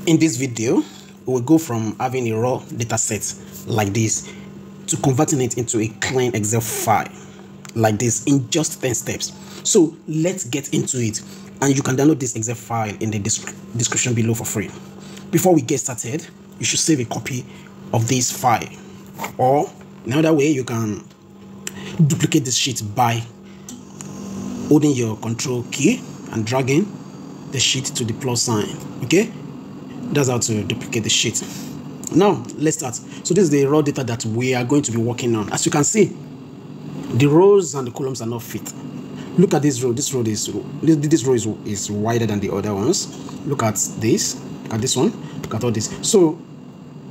In this video, we will go from having a raw data set like this to converting it into a clean Excel file like this in just 10 steps. So let's get into it, and you can download this Excel file in the description below for free. Before we get started, you should save a copy of this file, or another way you can duplicate this sheet by holding your control key and dragging the sheet to the plus sign. Okay, that's how to duplicate the sheet. Now let's start. So this is the raw data that we are going to be working on. As you can see, the rows and the columns are not fit. Look at this row. This row is wider than the other ones. Look at this. Look at this one. Look at all this. So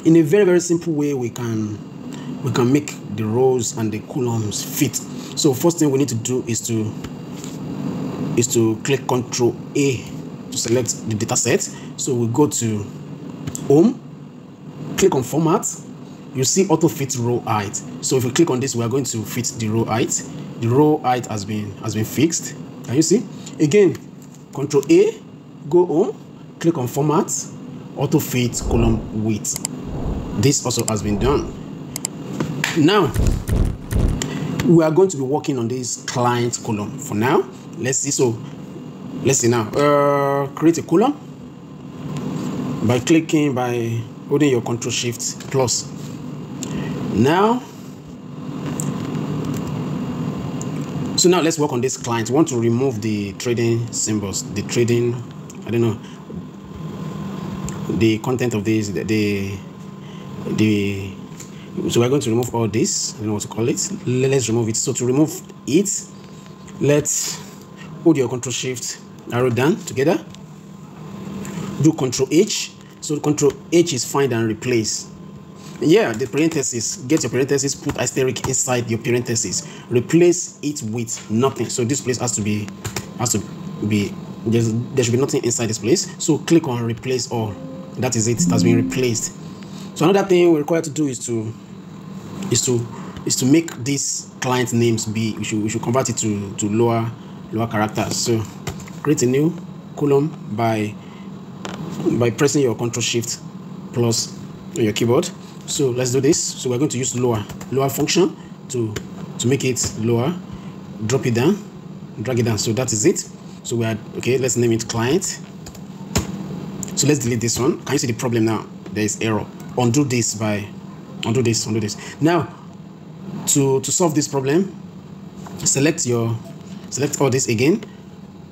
in a very simple way, we can make the rows and the columns fit. So first thing we need to do is to click Ctrl A to select the data set. So we go to Home, click on Format. You see Auto Fit Row Height. So if we click on this, we are going to fit the row height. The row height has been fixed. Can you see? Again, Ctrl A, go Home, click on Format, Auto Fit Column Width. This also has been done. Now we are going to be working on this client column. For now, let's see. So let's see now. Create a column by holding your Control Shift plus. Now let's work on this client. We want to remove the trading symbols, the trading, I don't know, the content of this, so we're going to remove all this. I don't know what to call it. Let's remove it. So to remove it, let's hold your Control Shift arrow down together. Do Control H. So Control H is find and replace. Yeah, the parentheses. Get your parentheses. Put asterisk inside your parentheses. Replace it with nothing. So this place has to be there should be nothing inside this place. So click on replace all. That is it. It has been replaced. So another thing we're required to do is to make these client names be. We should convert it to lower characters. So create a new column by pressing your Control Shift plus on your keyboard. So let's do this. So we're going to use lower function to make it lower. Drop it down, drag it down. So that is it. So we are okay. Let's name it client. So let's delete this one. Can you see the problem now? There is error. Undo this. Now to solve this problem, select all this again,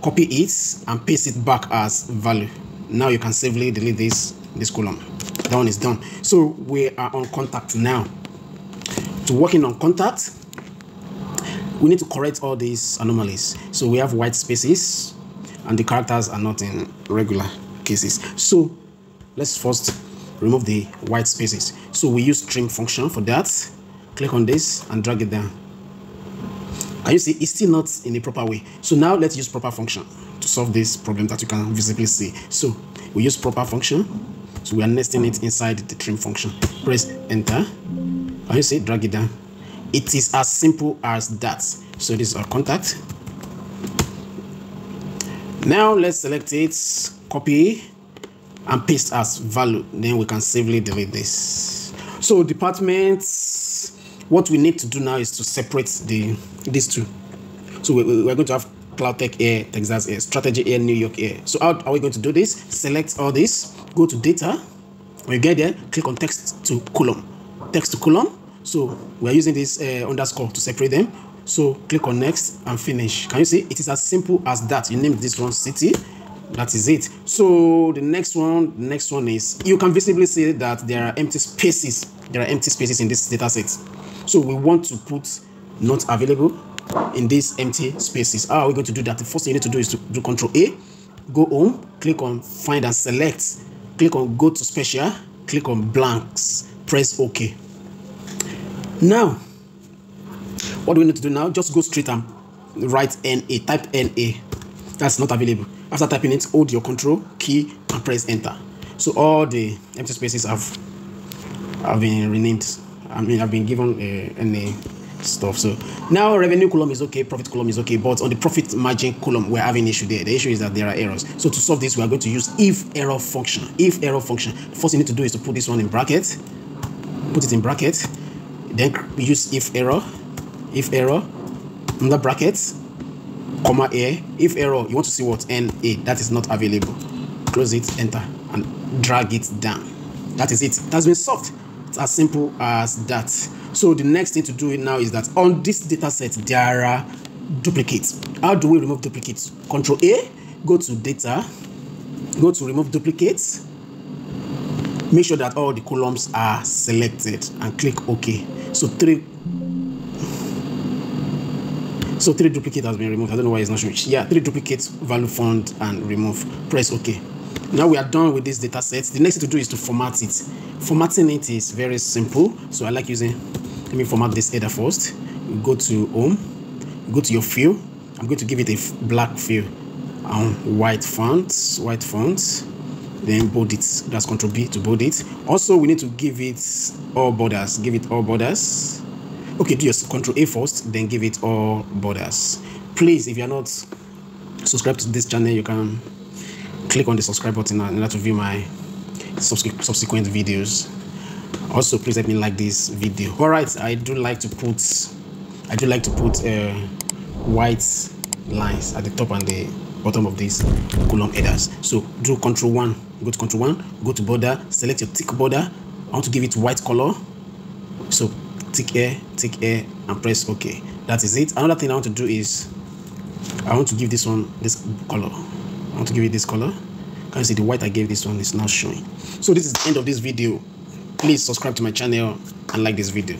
copy it and paste it back as value. Now you can safely delete this column. That one is done. So we are on contact now. To working on contact, we need to correct all these anomalies. So we have white spaces and the characters are not in regular cases. So let's first remove the white spaces. So we use trim function for that. Click on this and drag it down. Can you see it's still not in a proper way? So now let's use proper function to solve this problem that you can visibly see. So we use proper function. So we are nesting it inside the trim function. Press enter. Can you see? Drag it down. It is as simple as that. So this is our contact. Now let's select it, copy and paste as value. Then we can safely delete this. So departments, what we need to do now is to separate these two. So we're going to have Cloud Tech here, Texas here, Strategy here, New York here. So how are we going to do this? Select all this, go to data. When you get there, click on text to column. So we're using this underscore to separate them. So click on next and finish. Can you see? It is as simple as that. You name this one city. That is it. So the next one is, you can visibly see that there are empty spaces. There are empty spaces in this data set. So we want to put not available in these empty spaces. How are we going to do that? The first thing you need to do is to do Control A, go home, click on find and select, click on go to special, click on blanks, press OK. Now what do we need to do now? Just go straight and write NA, type NA. That's not available. After typing it, hold your control key and press enter. So all the empty spaces have been renamed. I've been given NA stuff. So now revenue column is okay, profit column is okay, but on the profit margin column we're having issue there. The issue is that there are errors. So to solve this, we are going to use if error function. If error function. The first thing you need to do is to put this one in bracket. Put it in bracket. Then use if error, under bracket, comma a. If error, you want to see what NA, that is not available. Close it, enter, and drag it down. That is it. That's been solved. It's as simple as that. So the next thing to do now is that on this data set there are duplicates. How do we remove duplicates? Control A, go to data, go to remove duplicates. Make sure that all the columns are selected and click OK. So three duplicates has been removed. I don't know why it's not showing. Yeah, 3 duplicates, value found and remove. Press OK. Now we are done with this data set. The next thing to do is to format it. Formatting it is very simple. So I like using, let me format this header first. You go to home, you go to your fill. I'm going to give it a black fill and white font, then bold it. That's Control B to bold it. Also, we need to give it all borders. Give it all borders. Okay, do your Control A first, then give it all borders. Please, if you're not subscribed to this channel, you can click on the subscribe button in order to view my subsequent videos. Also, please help me like this video. All right, I do like to put white lines at the top and the bottom of these column headers. So do Control 1, go to Control 1, go to border, select your tick border. I want to give it white color. So tick here, and press OK. That is it. Another thing I want to do is I want to give this one this color. I want to give it this color. Can you see the white I gave this one is now showing? So this is the end of this video. Please subscribe to my channel and like this video.